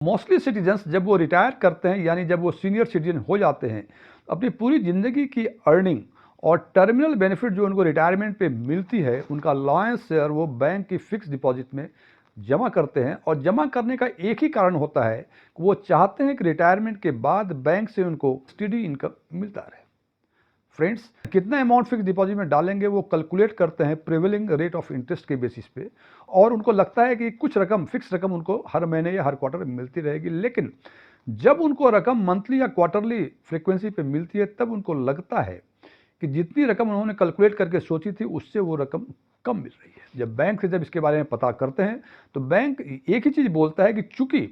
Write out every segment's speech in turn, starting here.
Mostly citizens जब वो retire करते हैं यानी जब वो सीनियर सिटीजन हो जाते हैं, अपनी पूरी ज़िंदगी की अर्निंग और टर्मिनल बेनिफिट जो उनको रिटायरमेंट पे मिलती है, उनका लॉयंस शेयर वो बैंक की फिक्स डिपॉजिट में जमा करते हैं। और जमा करने का एक ही कारण होता है कि वो चाहते हैं कि रिटायरमेंट के बाद बैंक से उनको स्टेडी इनकम मिलता रहे। फ्रेंड्स, कितना अमाउंट फिक्स डिपॉजिट में डालेंगे वो कैलकुलेट करते हैं प्रिवेलिंग रेट ऑफ इंटरेस्ट के बेसिस पे, और उनको लगता है कि कुछ रकम फिक्स रकम उनको हर महीने या हर क्वार्टर में मिलती रहेगी। लेकिन जब उनको रकम मंथली या क्वार्टरली फ्रीक्वेंसी पे मिलती है, तब उनको लगता है कि जितनी रकम उन्होंने कैलकुलेट करके सोची थी उससे वो रकम कम मिल रही है। जब बैंक से जब इसके बारे में पता करते हैं तो बैंक एक ही चीज़ बोलता है कि चूंकि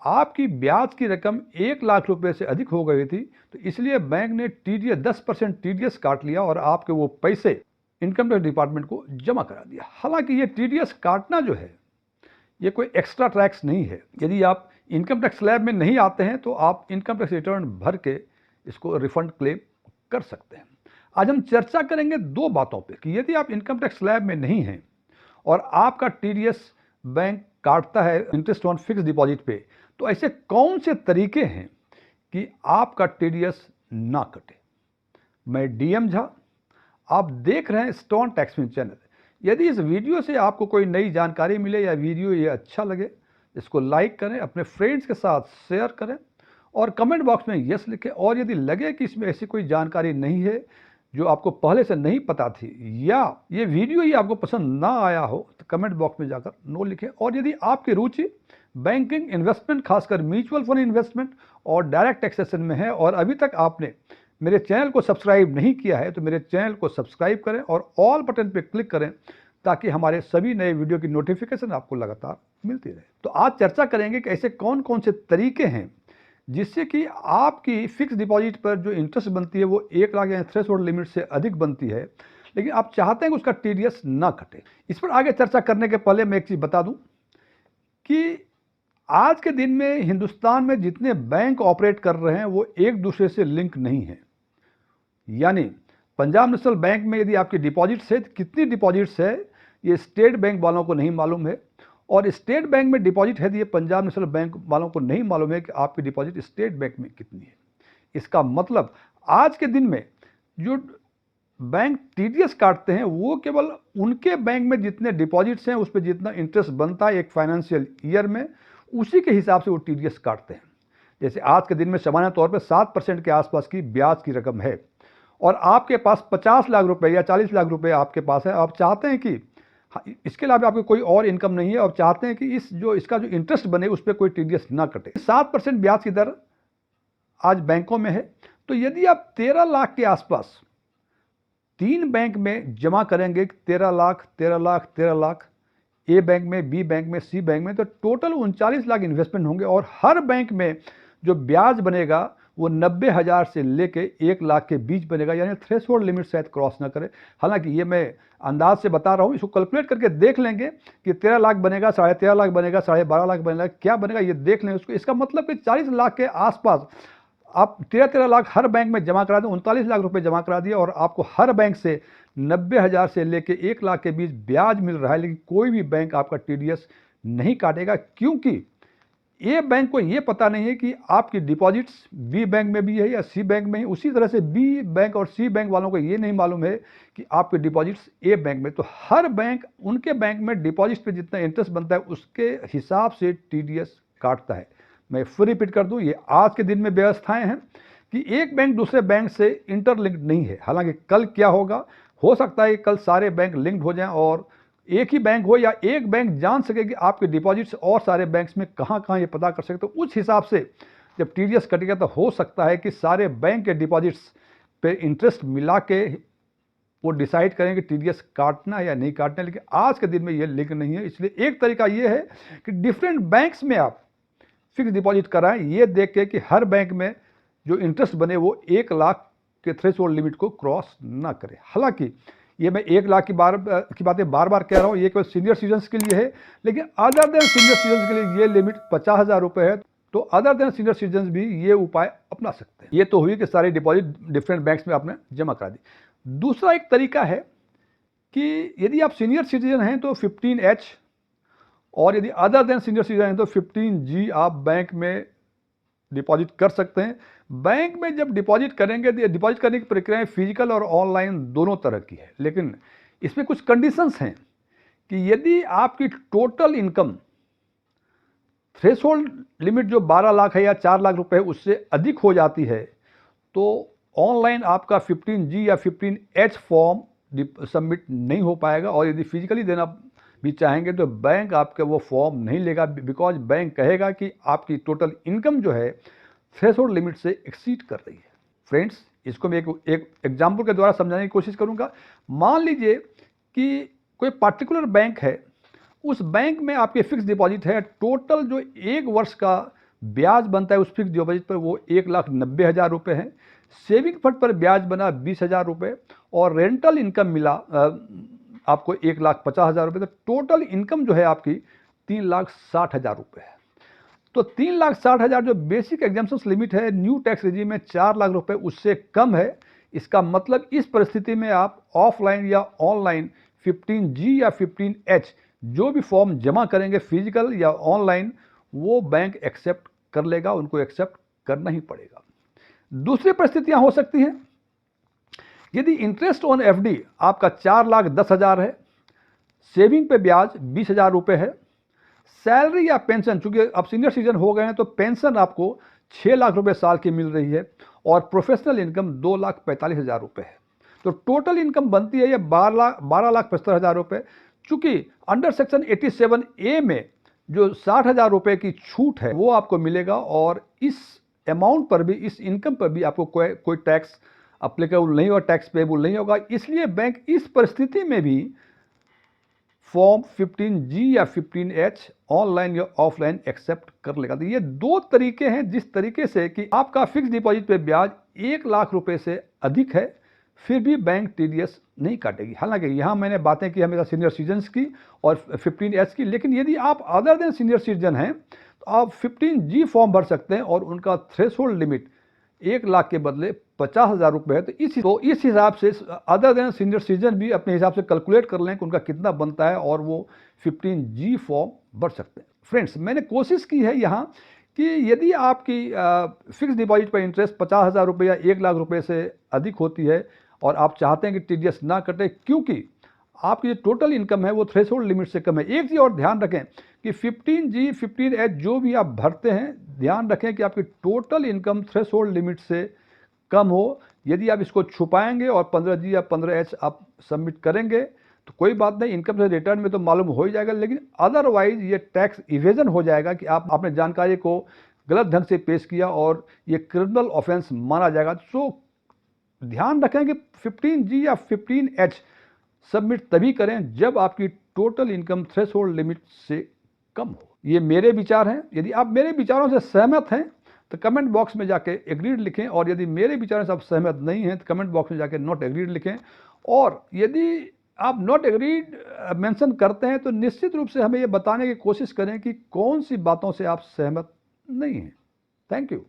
आपकी ब्याज की रकम 1 लाख रुपए से अधिक हो गई थी, तो इसलिए बैंक ने टीडीएस 10% टीडीएस काट लिया और आपके वो पैसे इनकम टैक्स डिपार्टमेंट को जमा करा दिया। हालांकि ये टीडीएस काटना जो है ये कोई एक्स्ट्रा टैक्स नहीं है। यदि आप इनकम टैक्स स्लैब में नहीं आते हैं तो आप इनकम टैक्स रिटर्न भर के इसको रिफंड क्लेम कर सकते हैं। आज हम चर्चा करेंगे दो बातों पे कि यदि आप इनकम टैक्स स्लैब में नहीं हैं और आपका टीडीएस बैंक काटता है इंटरेस्ट ऑन फिक्स डिपॉजिट पे, तो ऐसे कौन से तरीके हैं कि आपका टीडीएस ना कटे। मैं डीएम झा, आप देख रहे हैं स्टोन टैक्समेन चैनल। यदि इस वीडियो से आपको कोई नई जानकारी मिले या वीडियो ये अच्छा लगे, इसको लाइक करें, अपने फ्रेंड्स के साथ शेयर करें और कमेंट बॉक्स में यस लिखें। और यदि लगे कि इसमें ऐसी कोई जानकारी नहीं है जो आपको पहले से नहीं पता थी, या ये वीडियो ही आपको पसंद ना आया हो, तो कमेंट बॉक्स में जाकर नो लिखें। और यदि आपकी रुचि बैंकिंग, इन्वेस्टमेंट, खासकर म्यूचुअल फंड इन्वेस्टमेंट और डायरेक्ट टैक्सेशन में है और अभी तक आपने मेरे चैनल को सब्सक्राइब नहीं किया है, तो मेरे चैनल को सब्सक्राइब करें और ऑल बटन पर क्लिक करें ताकि हमारे सभी नए वीडियो की नोटिफिकेशन आपको लगातार मिलती रहे। तो आज चर्चा करेंगे कि ऐसे कौन कौन से तरीके हैं जिससे कि आपकी फिक्स डिपॉजिट पर जो इंटरेस्ट बनती है वो 1 लाख या थ्रेशोल्ड लिमिट से अधिक बनती है, लेकिन आप चाहते हैं कि उसका टीडीएस ना कटे। इस पर आगे चर्चा करने के पहले मैं एक चीज़ बता दूं कि आज के दिन में हिंदुस्तान में जितने बैंक ऑपरेट कर रहे हैं वो एक दूसरे से लिंक नहीं है। यानी पंजाब नेशनल बैंक में यदि आपकी डिपॉजिट्स है, कितनी डिपॉजिट्स है ये स्टेट बैंक वालों को नहीं मालूम है, और स्टेट बैंक में डिपॉजिट है ये पंजाब नेशनल बैंक वालों को नहीं मालूम है कि आपकी डिपॉजिट स्टेट बैंक में कितनी है। इसका मतलब आज के दिन में जो बैंक टीडीएस काटते हैं वो केवल उनके बैंक में जितने डिपॉजिट्स हैं उस पर जितना इंटरेस्ट बनता है एक फाइनेंशियल ईयर में, उसी के हिसाब से वो टीडीएस काटते हैं। जैसे आज के दिन में सामान्य तौर पर 7% के आसपास की ब्याज की रकम है और आपके पास 50 लाख रुपए या 40 लाख रुपए आपके पास है, आप चाहते हैं कि इसके अलावा आपको कोई और इनकम नहीं है और चाहते हैं कि इसका जो इंटरेस्ट बने उस पर कोई टीडीएस ना कटे। 7% ब्याज की दर आज बैंकों में है। तो यदि आप 13 लाख के आसपास 3 बैंक में जमा करेंगे, 13 लाख 13 लाख 13 लाख, ए बैंक में, बी बैंक में, सी बैंक में, तो टोटल 39 लाख इन्वेस्टमेंट होंगे और हर बैंक में जो ब्याज बनेगा वो 90,000 से लेके 1 लाख के बीच बनेगा। यानी थ्रेशोल्ड लिमिट शायद क्रॉस ना करे। हालांकि ये मैं अंदाज से बता रहा हूँ, इसको कैलकुलेट करके देख लेंगे कि 13 लाख बनेगा, 13.5 लाख बनेगा, 12.5 लाख बनेगा, क्या बनेगा ये देख लेंगे उसको। इसका मतलब कि 40 लाख के आसपास आप 13 लाख हर बैंक में जमा करा दें, 39 लाख रुपए जमा करा दिए और आपको हर बैंक से 90,000 से लेके 1 लाख के बीच ब्याज मिल रहा है। लेकिन कोई भी बैंक आपका टीडीएस नहीं काटेगा, क्योंकि ए बैंक को ये पता नहीं है कि आपकी डिपॉजिट्स बी बैंक में भी है या सी बैंक में है। उसी तरह से बी बैंक और सी बैंक वालों को ये नहीं मालूम है कि आपके डिपॉजिट्स ए बैंक में। तो हर बैंक उनके बैंक में डिपॉजिट पे जितना इंटरेस्ट बनता है उसके हिसाब से टीडीएस काटता है। मैं फिर रिपीट कर दूं, ये आज के दिन में व्यवस्थाएं हैं कि एक बैंक दूसरे बैंक से इंटरलिंक्ड नहीं है। हालांकि कल क्या होगा, हो सकता है कल सारे बैंक लिंक्ड हो जाएं और एक ही बैंक हो, या एक बैंक जान सके कि आपके डिपॉजिट्स और सारे बैंक्स में कहाँ कहाँ ये पता कर सकते। तो उस हिसाब से जब टीडीएस कटेगा तो हो सकता है कि सारे बैंक के डिपॉजिट्स पे इंटरेस्ट मिला के वो डिसाइड करें कि टीडीएस काटना है या नहीं काटना है। लेकिन आज के दिन में ये लिंक नहीं है। इसलिए एक तरीका ये है कि डिफरेंट बैंक्स में आप फिक्स डिपॉजिट कराएं, ये देख के कि हर बैंक में जो इंटरेस्ट बने वो 1 लाख के थ्रेशोल्ड लिमिट को क्रॉस ना करे। हालांकि ये मैं 1 लाख की बातें बार बार कह रहा हूँ, ये केवल सीनियर सिटीजन्स के लिए है, लेकिन अदर देन सीनियर सिटीजन्स के लिए ये लिमिट 50,000 रुपये है। तो अदर देन सीनियर सिटीजन्स भी ये उपाय अपना सकते हैं। ये तो हुई कि सारी डिपॉजिट डिफरेंट बैंक्स में आपने जमा करा दी। दूसरा एक तरीका है कि यदि आप सीनियर सिटीजन हैं तो 15H और यदि अदर देन सीनियर सिटीजन हैं तो 15G आप बैंक में डिपॉजिट कर सकते हैं। बैंक में जब डिपॉजिट करेंगे तो डिपॉजिट करने की प्रक्रिया फिजिकल और ऑनलाइन दोनों तरह की है, लेकिन इसमें कुछ कंडीशंस हैं कि यदि आपकी टोटल इनकम थ्रेशोल्ड लिमिट जो 12 लाख है या 4 लाख रुपए उससे अधिक हो जाती है तो ऑनलाइन आपका 15G या 15H फॉर्म सबमिट नहीं हो पाएगा, और यदि फिजिकली देना भी चाहेंगे तो बैंक आपका वो फॉर्म नहीं लेगा, बिकॉज बैंक कहेगा कि आपकी टोटल इनकम जो है थ्रेशोल्ड लिमिट से एक्सीड कर रही है। फ्रेंड्स, इसको मैं एक एग्जाम्पल के द्वारा समझाने की कोशिश करूंगा। मान लीजिए कि कोई पर्टिकुलर बैंक है, उस बैंक में आपके फिक्स डिपॉजिट है, टोटल जो एक वर्ष का ब्याज बनता है उस फिक्स डिपॉजिट पर वो 1,90,000 रुपये है, सेविंग फंड पर ब्याज बना 20,000 रुपये, और रेंटल इनकम मिला आपको 1,50,000 रुपये, तो टोटल इनकम जो है आपकी 3,60,000 रुपये है। तो 3,60,000 जो बेसिक एग्जाम्पशन लिमिट है न्यू टैक्स रेजिम में 4 लाख रुपये उससे कम है। इसका मतलब इस परिस्थिति में आप ऑफलाइन या ऑनलाइन 15G या 15H जो भी फॉर्म जमा करेंगे फिजिकल या ऑनलाइन वो बैंक एक्सेप्ट कर लेगा, उनको एक्सेप्ट करना ही पड़ेगा। दूसरी परिस्थितियां हो सकती हैं, यदि इंटरेस्ट ऑन FD आपका 4,10,000 है, सेविंग पे ब्याज 20,000 रुपये है, सैलरी या पेंशन, चूंकि अब सीनियर सिटीजन हो गए हैं तो पेंशन आपको 6 लाख रुपए साल की मिल रही है, और प्रोफेशनल इनकम 2,45,000 रुपये है, तो टोटल इनकम बनती है ये 12,75,000 रुपये। चूंकि अंडर सेक्शन 87A में जो 60,000 रुपये की छूट है वो आपको मिलेगा, और इस अमाउंट पर भी, इस इनकम पर भी आपको कोई टैक्स अप्लीकेबल नहीं और टैक्स पेबल नहीं होगा। इसलिए बैंक इस परिस्थिति में भी फॉर्म 15G या 15H ऑनलाइन या ऑफलाइन एक्सेप्ट कर लेगा। तो ये दो तरीके हैं जिस तरीके से कि आपका फिक्स डिपॉजिट पे ब्याज 1 लाख रुपए से अधिक है फिर भी बैंक TDS नहीं काटेगी। हालांकि यहाँ मैंने बातें की हमेशा सीनियर सिटीजन्स की और 15H की, लेकिन यदि आप अदर देन सीनियर सिटीजन हैं तो आप 15G फॉर्म भर सकते हैं और उनका थ्रेशोल्ड लिमिट 1 लाख के बदले 50,000 रुपये है। तो इस हिसाब से अदर देन सीनियर सिटीजन भी अपने हिसाब से कैलकुलेट कर लें कि उनका कितना बनता है और वो 15G फॉर्म भर सकते हैं। फ्रेंड्स, मैंने कोशिश की है यहाँ कि यदि आपकी फिक्स डिपॉजिट पर इंटरेस्ट 50,000 रुपये या 1 लाख रुपये से अधिक होती है और आप चाहते हैं कि TDS ना कटे क्योंकि आपकी जो टोटल इनकम है वो थ्रेशोल्ड लिमिट से कम है। एक चीज़ और ध्यान रखें कि 15G 15H जो भी आप भरते हैं ध्यान रखें कि आपकी टोटल इनकम थ्रेशोल्ड लिमिट से कम हो। यदि आप इसको छुपाएंगे और 15G या 15H आप सबमिट करेंगे तो कोई बात नहीं, इनकम से रिटर्न में तो मालूम हो ही जाएगा, लेकिन अदरवाइज ये टैक्स इवेजन हो जाएगा कि आपने जानकारी को गलत ढंग से पेश किया और ये क्रिमिनल ऑफेंस माना जाएगा। सो ध्यान रखें कि 15G या 15H सबमिट तभी करें जब आपकी टोटल इनकम थ्रेशोल्ड लिमिट से कम हो। ये मेरे विचार हैं। यदि आप मेरे विचारों से सहमत हैं तो कमेंट बॉक्स में जाके एग्रीड लिखें, और यदि मेरे विचारों से आप सहमत नहीं हैं तो कमेंट बॉक्स में जाके नॉट एग्रीड लिखें। और यदि आप नॉट एग्रीड मेंशन करते हैं तो निश्चित रूप से हमें ये बताने की कोशिश करें कि कौन सी बातों से आप सहमत नहीं हैं। Thank you.